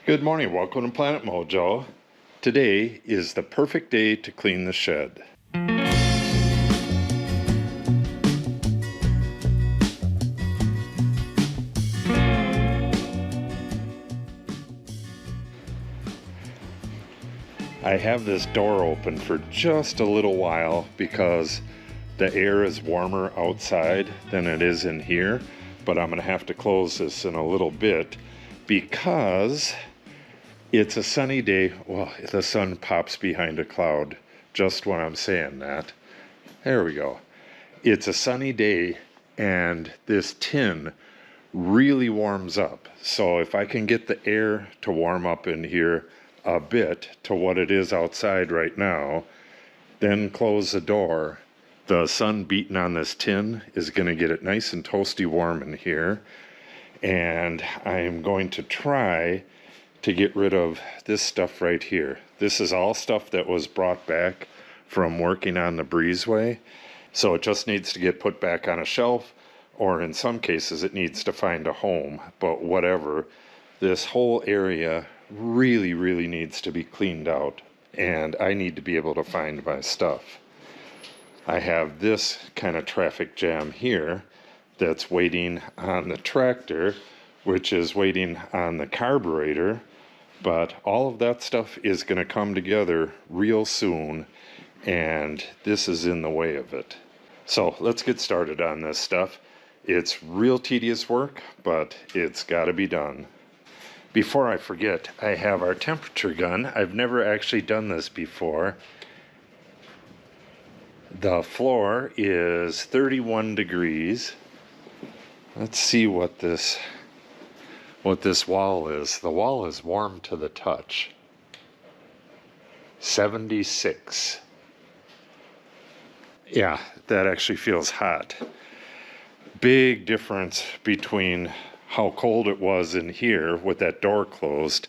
Good morning, welcome to Planet Mojo. Today is the perfect day to clean the shed. I have this door open for just a little while because the air is warmer outside than it is in here, but I'm going to have to close this in a little bit because it's a sunny day. Well, the sun pops behind a cloud just when I'm saying that. There we go. It's a sunny day and this tin really warms up. So if I can get the air to warm up in here a bit to what it is outside right now, then close the door, the sun beating on this tin is going to get it nice and toasty warm in here. And I'm going to try to get rid of this stuff right here. This is all stuff that was brought back from working on the breezeway. So it just needs to get put back on a shelf, or in some cases it needs to find a home. But whatever, this whole area really needs to be cleaned out, and I need to be able to find my stuff. I have this kind of traffic jam here that's waiting on the tractor, which is waiting on the carburetor, but all of that stuff is going to come together real soon, and this is in the way of it. So let's get started on this stuff. It's real tedious work, but it's got to be done. Before I forget, I have our temperature gun. I've never actually done this before. The floor is 31 degrees. Let's see what this wall is. The wall is warm to the touch. 76. Yeah, that actually feels hot. Big difference between how cold it was in here with that door closed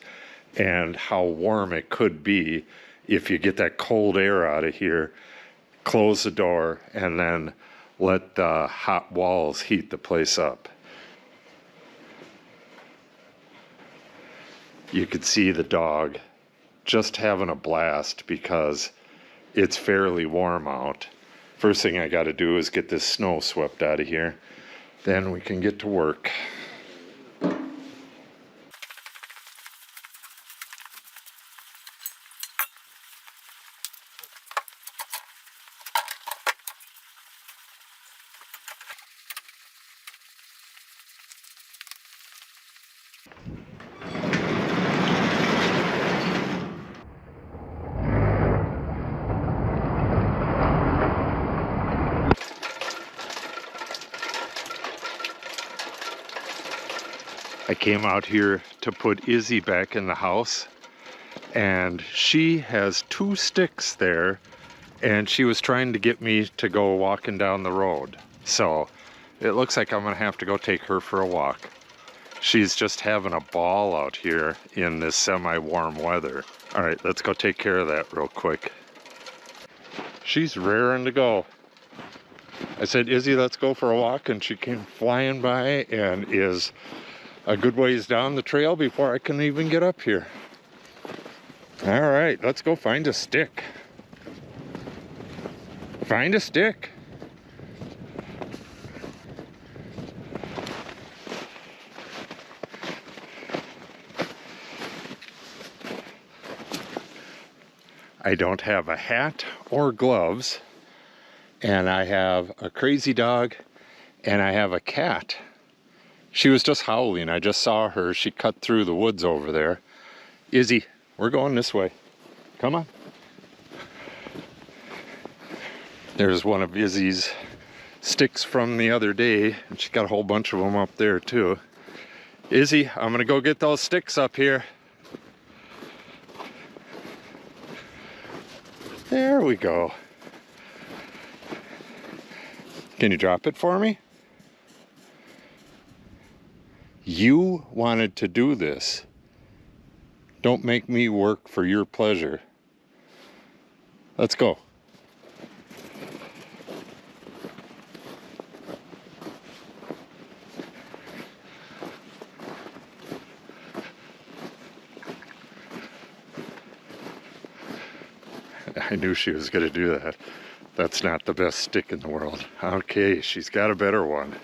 and how warm it could be if you get that cold air out of here, close the door, and then let the hot walls heat the place up. You could see the dog just having a blast because it's fairly warm out. First thing I got to do is get this snow swept out of here. Then we can get to work. I came out here to put Izzy back in the house, and she has 2 sticks there, and she was trying to get me to go walking down the road. So it looks like I'm gonna have to go take her for a walk. She's just having a ball out here in this semi-warm weather. All right, let's go take care of that real quick. She's raring to go. I said, Izzy, let's go for a walk, and she came flying by and is a good ways down the trail before I can even get up here. All right, let's go find a stick. Find a stick. I don't have a hat or gloves, and I have a crazy dog, and I have a cat. She was just howling. I just saw her. She cut through the woods over there. Izzy, we're going this way. Come on. There's one of Izzy's sticks from the other day, and she's got a whole bunch of them up there too. Izzy, I'm gonna go get those sticks up here. There we go. Can you drop it for me? You wanted to do this. Don't make me work for your pleasure. Let's go. I knew she was going to do that. That's not the best stick in the world. Okay, she's got a better one.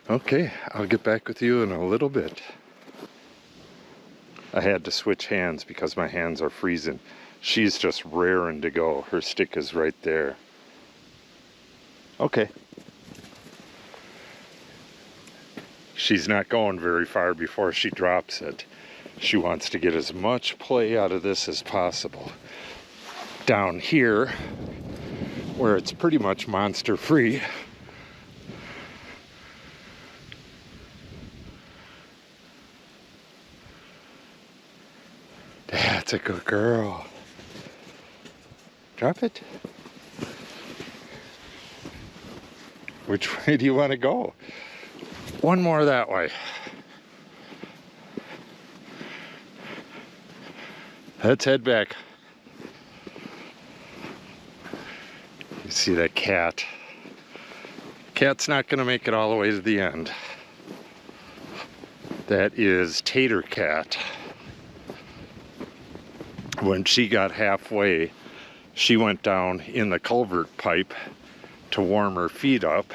Okay, I'll get back with you in a little bit. I had to switch hands because my hands are freezing. She's just raring to go. Her stick is right there. Okay. She's not going very far before she drops it. She wants to get as much play out of this as possible. Down here, where it's pretty much monster free, that's a good girl. Drop it. Which way do you want to go? One more that way. Let's head back. You see that cat? Cat's not going to make it all the way to the end. That is Tater Cat. When she got halfway, she went down in the culvert pipe to warm her feet up,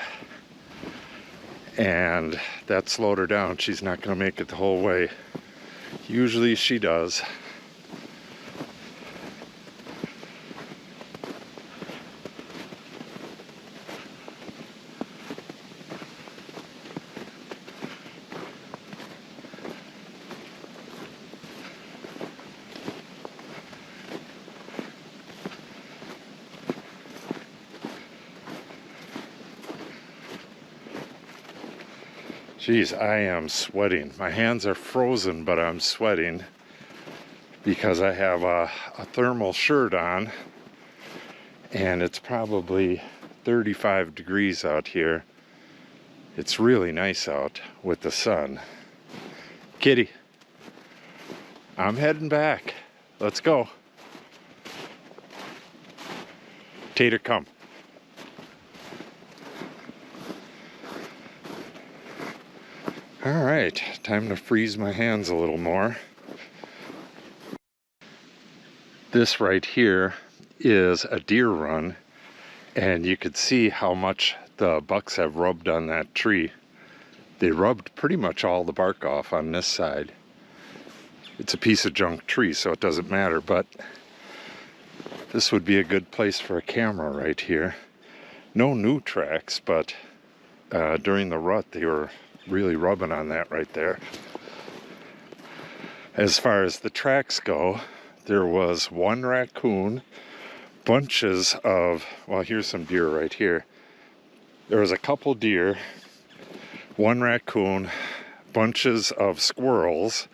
and that slowed her down. She's not going to make it the whole way. Usually she does. Geez, I am sweating. My hands are frozen, but I'm sweating because I have a thermal shirt on, and it's probably 35 degrees out here. It's really nice out with the sun. Kitty, I'm heading back. Let's go. Tater, come. All right, time to freeze my hands a little more. This right here is a deer run, and you could see how much the bucks have rubbed on that tree. They rubbed pretty much all the bark off on this side. It's a piece of junk tree, so it doesn't matter, but this would be a good place for a camera right here. No new tracks, but during the rut they were really rubbing on that right there. As far as the tracks go, there was one raccoon, bunches of, well, here's some deer right here. There was a couple deer, one raccoon, bunches of squirrels,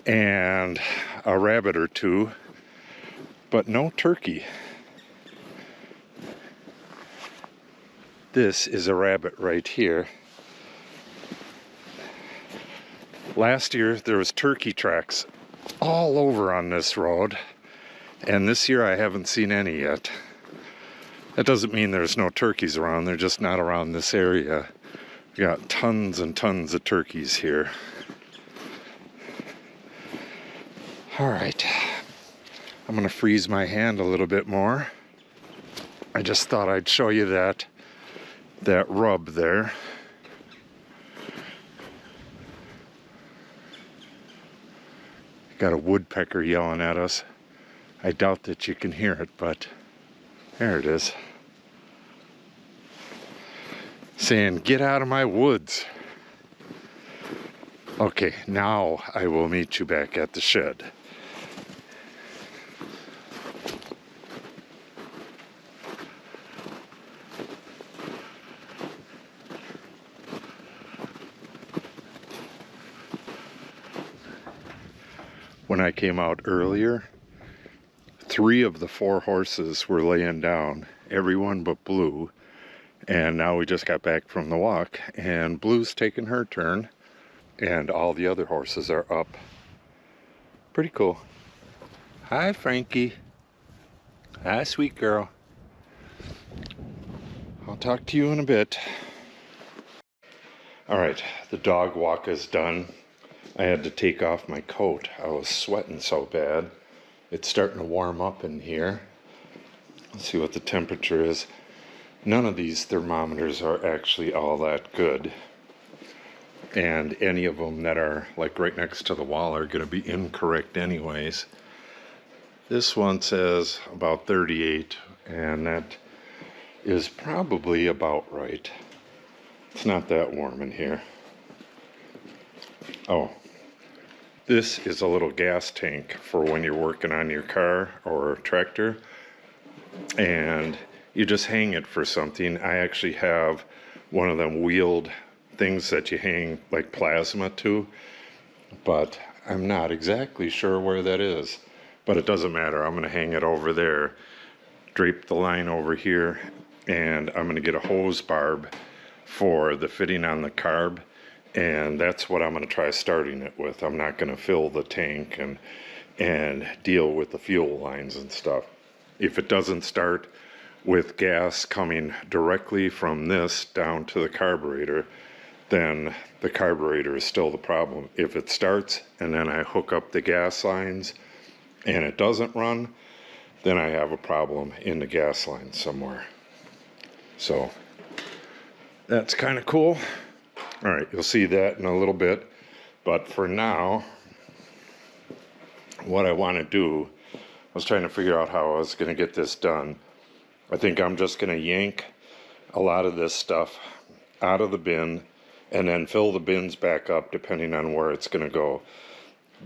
and a rabbit or two, but no turkey. This is a rabbit right here. Last year there was turkey tracks all over on this road, and this year I haven't seen any yet. That doesn't mean there's no turkeys around, they're just not around this area. We got tons and tons of turkeys here. Alright, I'm gonna freeze my hand a little bit more. I just thought I'd show you that rub there. Got a woodpecker yelling at us. I doubt that you can hear it, but there it is. Saying, get out of my woods. Okay, now I will meet you back at the shed. When I came out earlier, 3 of the 4 horses were laying down, everyone but Blue. And now we just got back from the walk, and Blue's taking her turn, and all the other horses are up. Pretty cool. Hi, Frankie. Hi, sweet girl. I'll talk to you in a bit. All right, the dog walk is done. I had to take off my coat. I was sweating so bad. It's starting to warm up in here. Let's see what the temperature is. None of these thermometers are actually all that good. And any of them that are like right next to the wall are going to be incorrect anyways. This one says about 38, and that is probably about right. It's not that warm in here. Oh, this is a little gas tank for when you're working on your car or tractor and you just hang it for something. I actually have one of them wheeled things that you hang like plasma to, but I'm not exactly sure where that is. But it doesn't matter. I'm going to hang it over there, drape the line over here, and I'm going to get a hose barb for the fitting on the carb, and that's what I'm going to try starting it with. I'm not going to fill the tank and deal with the fuel lines and stuff. If it doesn't start with gas coming directly from this down to the carburetor, then the carburetor is still the problem. If it starts and then I hook up the gas lines and it doesn't run, then I have a problem in the gas line somewhere. So that's kind of cool. All right, you'll see that in a little bit. But for now, what I want to do, I was trying to figure out how I was going to get this done. I think I'm just going to yank a lot of this stuff out of the bin and then fill the bins back up depending on where it's going to go.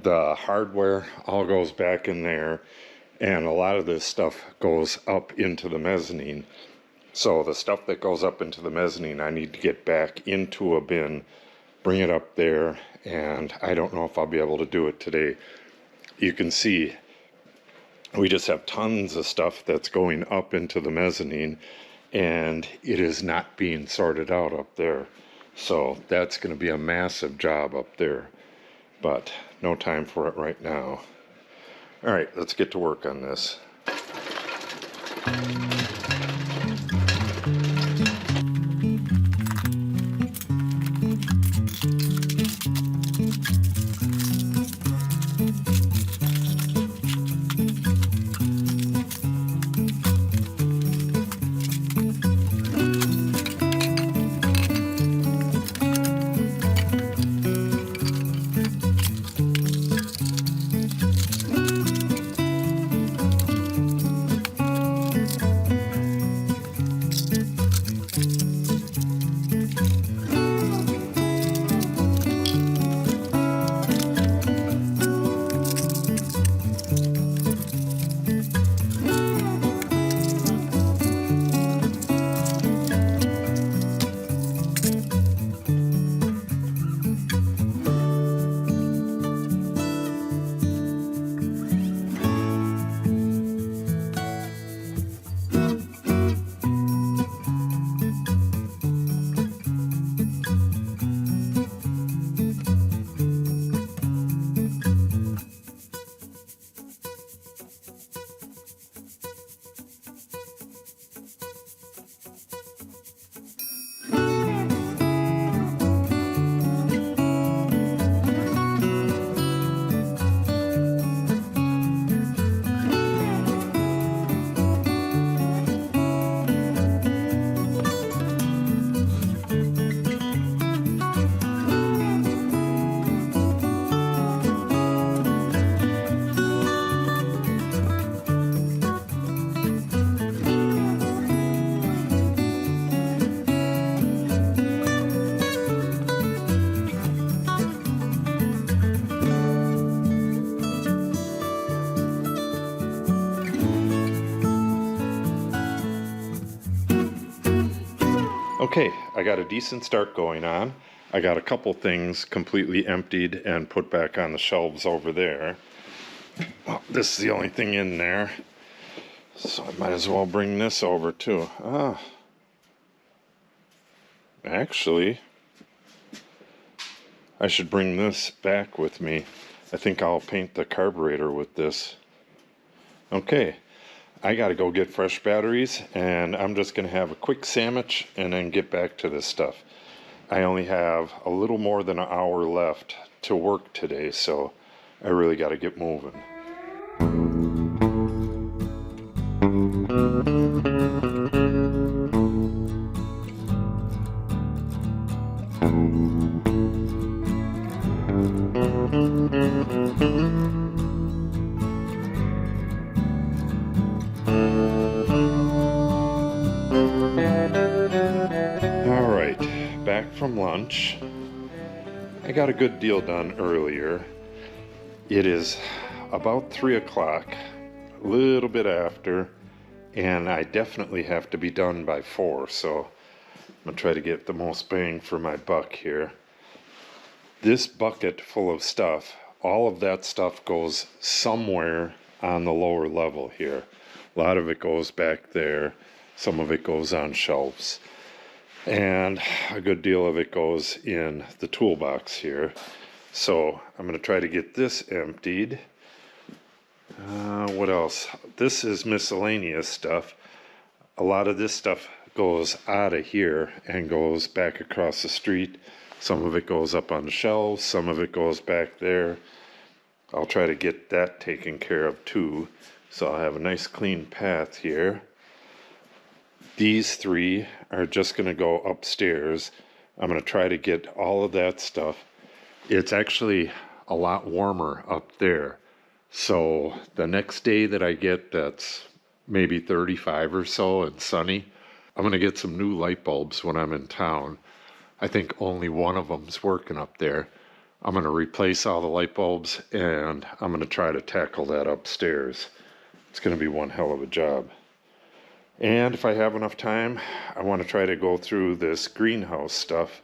The hardware all goes back in there, and a lot of this stuff goes up into the mezzanine. So the stuff that goes up into the mezzanine, I need to get back into a bin, bring it up there, and I don't know if I'll be able to do it today. You can see we just have tons of stuff that's going up into the mezzanine, and it is not being sorted out up there. So that's going to be a massive job up there, but no time for it right now. All right, let's get to work on this. Okay, I got a decent start going on. I got a couple things completely emptied and put back on the shelves over there. Well, this is the only thing in there, so I might as well bring this over too. Actually, I should bring this back with me. I think I'll paint the carburetor with this. Okay. I gotta go get fresh batteries, and I'm just gonna have a quick sandwich and then get back to this stuff. I only have a little more than an hour left to work today, so I really gotta get moving. lunch. I got a good deal done earlier. It is about 3 o'clock, a little bit after, and I definitely have to be done by 4, so I'm gonna try to get the most bang for my buck here. This bucket full of stuff, all of that stuff goes somewhere on the lower level here. A lot of it goes back there, some of it goes on shelves, and a good deal of it goes in the toolbox here. So I'm going to try to get this emptied. What else? This is miscellaneous stuff. A lot of this stuff goes out of here and goes back across the street. Some of it goes up on the shelves, some of it goes back there. I'll try to get that taken care of too. So I'll have a nice clean path here. These 3 are just going to go upstairs. I'm going to try to get all of that stuff. It's actually a lot warmer up there. So the next day that I get that's maybe 35 or so and sunny, I'm going to get some new light bulbs when I'm in town. I think only one of them's working up there. I'm going to replace all the light bulbs and I'm going to try to tackle that upstairs. It's going to be one hell of a job. And if I have enough time, I want to try to go through this greenhouse stuff,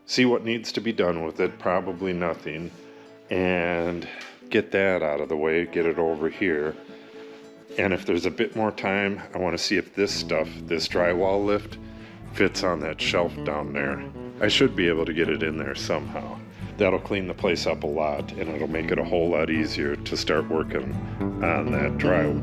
see what needs to be done with it, probably nothing, and get that out of the way, get it over here. And if there's a bit more time, I want to see if this stuff, this drywall lift, fits on that shelf down there. I should be able to get it in there somehow. That'll clean the place up a lot, and it'll make it a whole lot easier to start working on that drywall.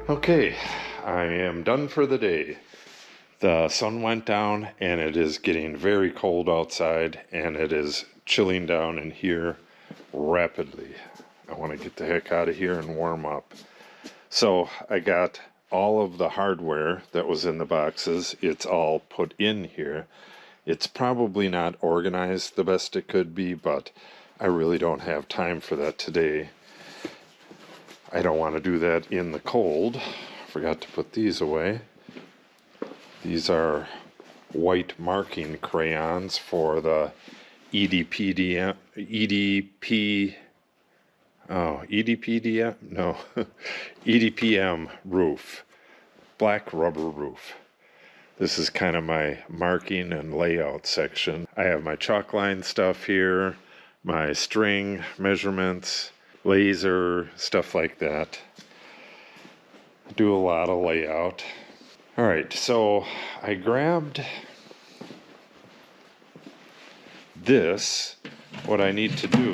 Okay, I am done for the day. The sun went down and it is getting very cold outside and it is chilling down in here rapidly. I want to get the heck out of here and warm up. So I got all of the hardware that was in the boxes. It's all put in here. It's probably not organized the best it could be, but I really don't have time for that today. I don't want to do that in the cold. Forgot to put these away. These are white marking crayons for the EDPDM, EDPM roof, black rubber roof. This is kind of my marking and layout section. I have my chalk line stuff here, my string measurements, laser, stuff like that. Do a lot of layout. All right, so I grabbed this. What I need to do,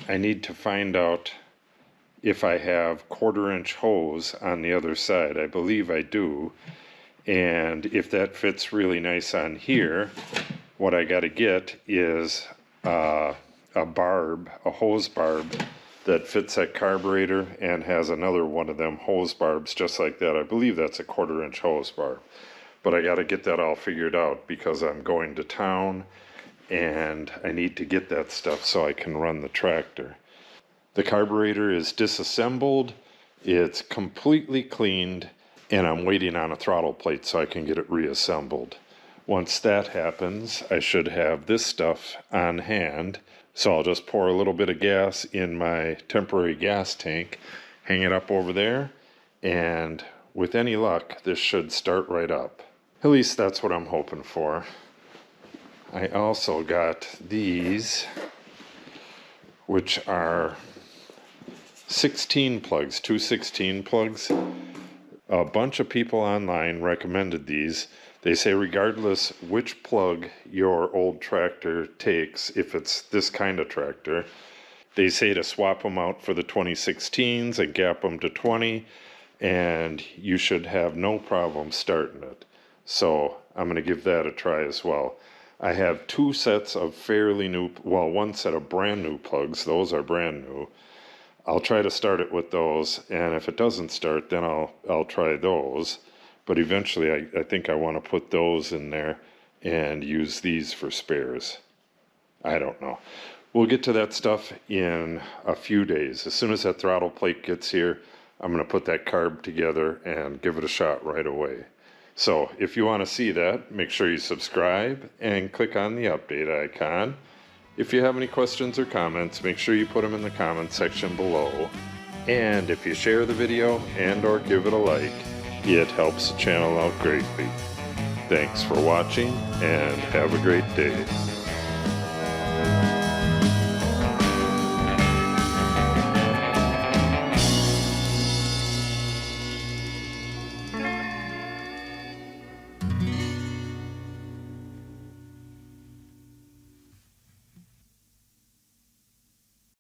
I need to find out if I have 1/4-inch hose on the other side. I believe I do. And if that fits really nice on here, what I got to get is a hose barb that fits that carburetor and has another one of them hose barbs just like that. I believe that's a 1/4-inch hose barb. But I got to get that all figured out because I'm going to town and I need to get that stuff so I can run the tractor. The carburetor is disassembled, it's completely cleaned, and I'm waiting on a throttle plate so I can get it reassembled. Once that happens, I should have this stuff on hand. So I'll just pour a little bit of gas in my temporary gas tank, hang it up over there, and with any luck, this should start right up. At least that's what I'm hoping for. I also got these, which are 16 plugs, two 16 plugs. A bunch of people online recommended these. They say regardless which plug your old tractor takes, if it's this kind of tractor, they say to swap them out for the 2016s and gap them to 20, and you should have no problem starting it. So I'm going to give that a try as well. I have two sets of fairly new, well, one set of brand new plugs. Those are brand new. I'll try to start it with those, and if it doesn't start, then I'll try those. But eventually I think I want to put those in there and use these for spares. I don't know. We'll get to that stuff in a few days. As soon as that throttle plate gets here, I'm going to put that carb together and give it a shot right away. So if you want to see that, make sure you subscribe and click on the update icon. If you have any questions or comments, make sure you put them in the comment section below. And if you share the video and or give it a like, it helps the channel out greatly. Thanks for watching and have a great day.